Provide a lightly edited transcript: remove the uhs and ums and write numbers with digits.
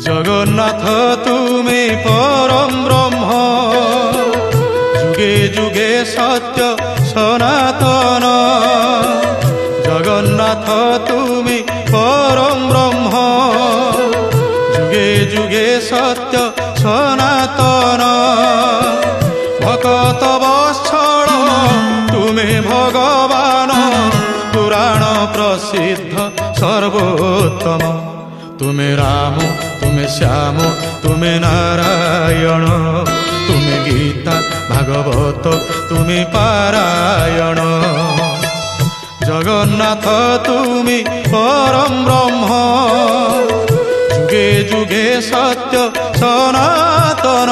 জগন্নাথ তুমি পরম ব্রহ্ম, যুগে যুগে সত্য সনাতন। জগন্নাথ তুমি পরম ব্রহ্ম, যুগে যুগে সত্য সনাতন। ভকত বৎসল তুমি ভগবান, পুরাণ প্রসিদ্ধ সর্বোত্তম। তুমি রাম, তুমি শ্যাম, তুমি নারায়ণ, তুমি গীতা ভাগবত, তুমি পারায়ণ। জগন্নাথ তুমি পরম ব্রহ্ম, যুগে যুগে সত্য সনাতন।